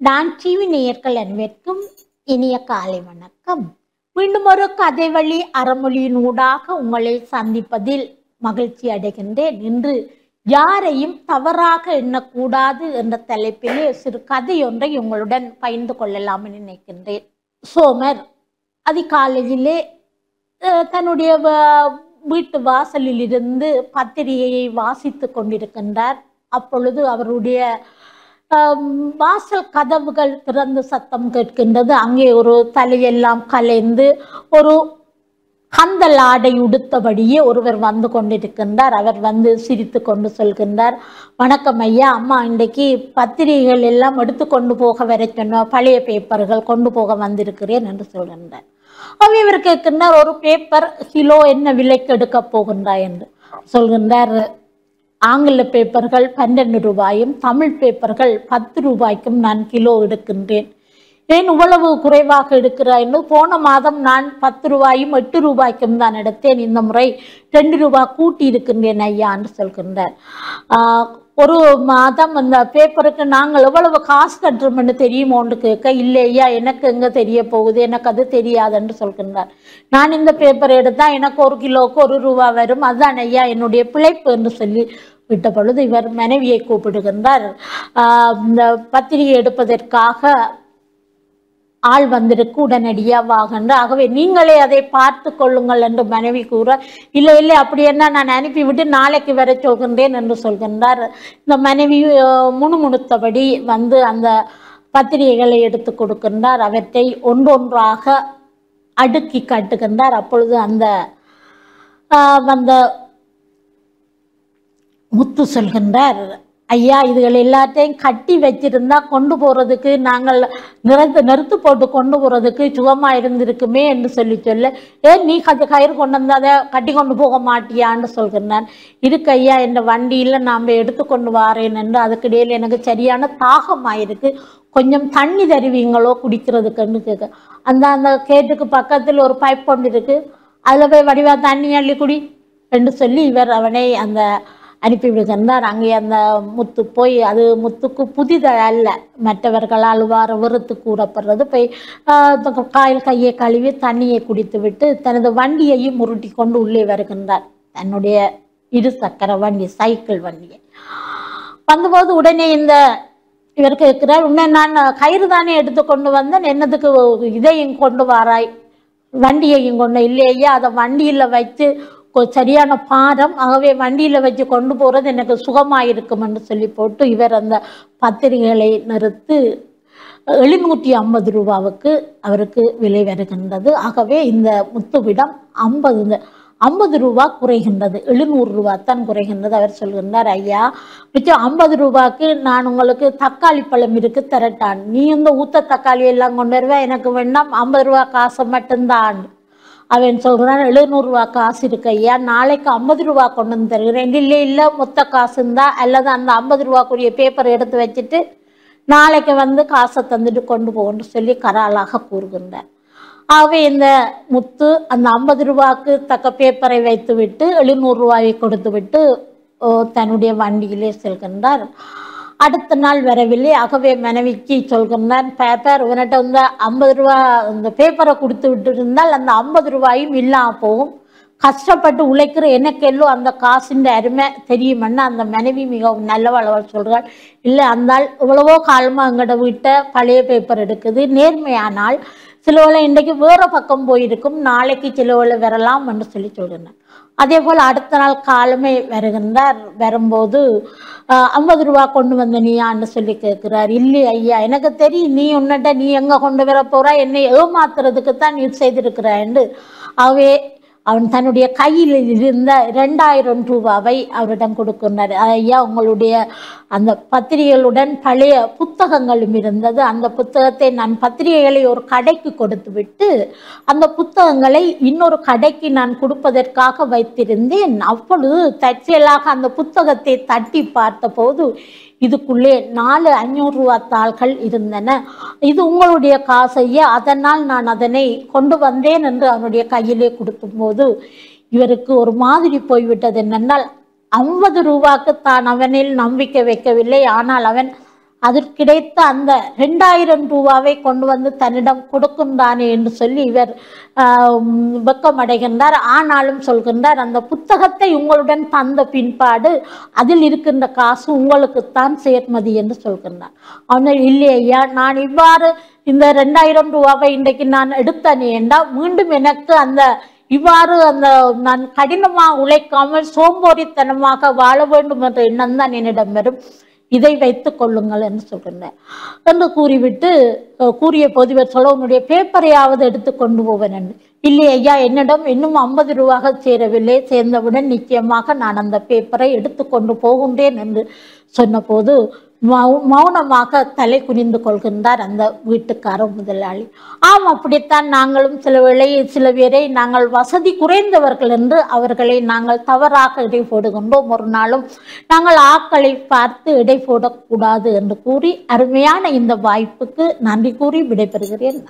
நான் டிவி நேயர்கள் அனைவருக்கும் இனிய காலை வணக்கம். மீண்டும் ஒரு கதை வழி அறமொழியின் ஊடாக உங்களை சந்திப்பதில் மகிழ்ச்சி அடைகின்றேன். இன்று யாரையும் தவறாக எண்ணக்கூடாது என்ற தலைப்பிலே சிறு கதையொன்றை உங்களுடன் பகிர்ந்து கொள்ளலாம் என நினைக்கின்றேன். சோமர் அதிகாலையிலே தன்னுடைய வீட்டு வாசலில் இருந்து பத்திரிகையை வாசித்து கொண்டிருக்கின்றார். அப்பொழுது அவருடைய வாசல் கதவுகள் திறந்து சத்தம் கேட்கின்றது. அங்கே ஒரு தலையெல்லாம் கலைந்து ஒரு கந்தல் ஆடை உடுத்தபடியே ஒருவர் வந்து கொண்டிருக்கின்றார். அவர் வந்து சிரித்து கொண்டு சொல்கின்றார், வணக்கம் ஐயா, அம்மா இன்றைக்கு பத்திரிகைகள் எல்லாம் எடுத்து கொண்டு போக வர சொன்ன பழைய பேப்பர்கள் கொண்டு போக வந்திருக்கிறேன் என்று சொல்கின்றார். அவ இவர் கேட்கின்றார், ஒரு பேப்பர் கிலோ என்ன விலைக்கு எடுக்க போகின்றார் என்று சொல்கின்றார். ஆங்கில பேப்பர்கள் 12 ரூபாயும் தமிழ் பேப்பர்கள் 10 ரூபாய்க்கும் நான் கிலோ எடுக்கின்றேன். ஏன் இவ்வளவு குறைவாக எடுக்கிறாய் என்று, போன மாதம் நான் 10 ரூபாயும் 8 ரூபாய்க்கும் தான் எடுத்தேன், இந்த முறை 2 ரூபாய் கூட்டி இருக்கின்றேன் ஐயா என்று சொல்கின்றார். ஒரு மாதம் அந்த பேப்பருக்கு நாங்கள் எவ்வளவு காசு கட்டுறோம்னு தெரியுமோன்னு கேட்க, இல்லை ஐயா எனக்கு எங்கே தெரிய போகுது, எனக்கு அது தெரியாது என்று சொல்கின்றார். நான் இந்த பேப்பர் எடுத்தால் எனக்கு 1 கிலோவுக்கு 1 ரூபா வரும், அதுதான் ஐயா என்னுடைய பிழைப்பு என்று சொல்லி விட்ட பொழுது இவர் மனைவியை கூப்பிடுகின்றார். இந்த பத்திரிகை எடுப்பதற்காக ஆள் வந்திருக்கு, உடனடியாக வாகன்ற, ஆகவே நீங்களே அதை பார்த்து கொள்ளுங்கள் என்று மனைவி கூற, இல்லை இல்லை அப்படி என்ன நான் அனுப்பிவிட்டு நாளைக்கு வர சொல்கின்றேன் என்று சொல்கின்றார். இந்த மனைவி முணுமுணுத்தபடி வந்து அந்த பத்திரிகைகளை எடுத்து கொடுக்கின்றார். அவற்றை ஒன்றொன்றாக அடுக்கி காட்டுகின்றார். அப்பொழுது அந்த வந்த முத்து சொல்கின்றார், ஐயா இதுகள் எல்லாத்தையும் கட்டி வச்சிருந்தா கொண்டு போறதுக்கு நாங்கள் நிறுத்து போட்டு கொண்டு போறதுக்கு சுகமா இருந்திருக்குமே என்று சொல்ல, ஏன் நீ கயிறு கொண்டு வந்து அதை கட்டி கொண்டு போக மாட்டியான்னு சொல்கின்றான். இருக்கு ஐயா, இந்த வண்டியில நாம் எடுத்துக்கொண்டு வாரேன் என்று, அதுக்கிடையில் எனக்கு சரியான தாகமாயிருக்கு, கொஞ்சம் தண்ணி தருவீங்களோ குடிக்கிறதுக்குன்னு கேட்க, அந்த கேட்டுக்கு பக்கத்தில் ஒரு பைப் கொண்டு இருக்கு, அதில் போய் வடிவா தண்ணி அள்ளி குடி என்று சொல்லி இவர் அவனை அந்த அனுப்பிவிடுகின்றார். அங்கே அந்த முத்து போய், அது முத்துக்கு புதிதல்ல, மற்றவர்களால் வெறுத்து கூறப்படுறது, போய் கையை கழுவி தண்ணியை குடித்து விட்டு தனது வண்டியையும் உருட்டி கொண்டு உள்ளே வருகின்றார். தன்னுடைய 2 சக்கர வண்டி, சைக்கிள் வண்டியை வந்தபோது உடனே இந்த இவர் கேட்கிறார், உன்னை நான் கயிறு தானே எடுத்து கொண்டு வந்தேன், என்னதுக்கு இதையும் கொண்டு வாராய், வண்டியையும் கொண்டு? இல்லையா, அதை வண்டியில் வைத்து சரியான பாரம், ஆகவே வண்டியில் வச்சு கொண்டு போகிறது எனக்கு சுகமாயிருக்கும் என்று சொல்லி போட்டு இவர் அந்த பத்திரிகைகளை நிறுத்து 750 ரூபாவுக்கு அவருக்கு விலை வருகின்றது. ஆகவே இந்த முத்துவிடம் 50 ரூபா குறைகின்றது, 700 ரூபா தான் குறைகின்றது. அவர் சொல்கின்றார், ஐயா மிச்சம் 50 ரூபாய்க்கு நான் உங்களுக்கு தக்காளி பழம் இருக்கு தரட்டான், நீ இந்த ஊத்த தக்காளி எல்லாம் கொண்டு வருவேன், எனக்கு வேண்டாம் 50 ரூபா காசை மட்டும்தான். அவன் சொல்கிறான், 700 ரூபா காசு இருக்கு ஐயா, நாளைக்கு 50 ரூபா கொண்டு வந்து தருகிறேன். இல்லை இல்லை மொத்த காசு இருந்தா, அல்லது அந்த 50 ரூபாக்குரிய பேப்பர் எடுத்து வச்சுட்டு நாளைக்கு வந்து காசை தந்துட்டு கொண்டு போகணும்னு சொல்லி கராளாக கூறுகின்றார். ஆகவே இந்த முத்து அந்த 50 ரூபாய்க்கு தக்க பேப்பரை வைத்து விட்டு 700 ரூபாயை கொடுத்து விட்டு தன்னுடைய வண்டியிலே செல்கின்றார். அடுத்த நாள் வரவில்லை. ஆகவே மனைவிக்கு சொல்கின்றான், பேப்பர் உன்னிட்ட இந்த 50 ரூபா இந்த பேப்பரை கொடுத்து விட்டு இருந்தால் அந்த 50 ரூபாயும் இல்லாமல் போகும், கஷ்டப்பட்டு உழைக்கிற எனக்கு எல்லோ அந்த காசின் அருமை தெரியுமென்னு அந்த மனைவி மிகவும் நல்லவளவள் சொல்கிறாள். இல்லை, அந்தால் இவ்வளவோ காலமாக எங்களோட வீட்டை பழைய பேப்பர் எடுக்குது, நேர்மையானால் சிலவளை இன்றைக்கு வேறு பக்கம் போயிருக்கும், நாளைக்கு சிலவளை வரலாம் என்று சொல்லி சொல்கின்றார். அதே போல் அடுத்த நாள் காலமே வருகின்றார். வரும்போது 50 ரூபா கொண்டு வந்த நீயான்னு சொல்லி கேட்கிறார். இல்லை ஐயா, எனக்கு தெரியும் நீ உன்னிட்ட நீ எங்கே கொண்டு வர போறா, என்னை ஏமாத்துறதுக்கு தான் நீ செய்திருக்கிறான்னு. ஆகவே அவன் தன்னுடைய கையில் இருந்த 2000 ரூபாவை அவரிடம் கொடுக்கின்றார். ஐயா உங்களுடைய அந்த பத்திரிகைகளுடன் பழைய புத்தகங்களும் இருந்தது, அந்த புத்தகத்தை நான் பத்திரிகைகளை ஒரு கடைக்கு கொடுத்து விட்டு அந்த புத்தகங்களை இன்னொரு கடைக்கு நான் கொடுப்பதற்காக வைத்திருந்தேன். அப்பொழுது தற்செயலாக அந்த புத்தகத்தை தட்டி பார்த்த போது இதுக்குள்ளே 4 500 ரூபா தாள்கள் இருந்தன, இது உங்களுடைய காசையா, அதனால் நான் அதனை கொண்டு வந்தேன் என்று அவனுடைய கையிலே கொடுக்கும் போது இவருக்கு ஒரு மாதிரி போய்விட்டது. என்னென்னால் 50 ரூபாய்க்கு தான் அவனில் நம்பிக்கை வைக்கவில்லை, ஆனால் அவன் அதற்கு கிடைத்த அந்த 2000 ரூபாவை கொண்டு வந்து தன்னிடம் கொடுக்கின்றானே என்று சொல்லி இவர் வெக்கமடைகின்றார். ஆனாலும் சொல்கின்றார், அந்த புத்தகத்தை உங்களுடன் தந்த பின்பாடு அதில் இருக்கின்ற காசு உங்களுக்குத்தான் சேர்மதி என்று சொல்கின்றார். ஆனால் இல்லை ஐயா, நான் இவ்வாறு இந்த 2000 ரூபாவை இன்றைக்கு நான் எடுத்தனே என்றால் மீண்டும் எனக்கு அந்த இவ்வாறு நான் கடினமாக உழைக்காமல் சோம்பேறித்தனமாக வாழ வேண்டும் என்ற எண்ணம் தான் என்னிடம் வரும். இதை வைத்துக் கொள்ளுங்கள் என்று சொல்கின்றேன் என்று கூறிவிட்டு கூறிய போது இவர் சொல்ல, உன்னுடைய பேப்பரையாவது எடுத்து கொண்டு போவேன் என்று. இல்லை ஐயா, என்னிடம் இன்னும் 50 ரூபாக சேரவில்லை, சேர்ந்தவுடன் நிச்சயமாக நான் அந்த பேப்பரை எடுத்து கொண்டு போகின்றேன் என்று சொன்னபோது மௌனமாக தலை குனிந்து கொள்கின்றார் அந்த வீட்டுக்கார முதலாளி. ஆம், அப்படித்தான் நாங்களும் சில பேரை நாங்கள் வசதி குறைந்தவர்கள் என்று அவர்களை நாங்கள் தவறாக இடை போடுகின்றோம். ஒரு நாளும் நாங்கள் ஆக்களை பார்த்து இடை போடக்கூடாது என்று கூறி அருமையான இந்த வாய்ப்புக்கு நன்றி கூறி விடைபெறுகிறேன்.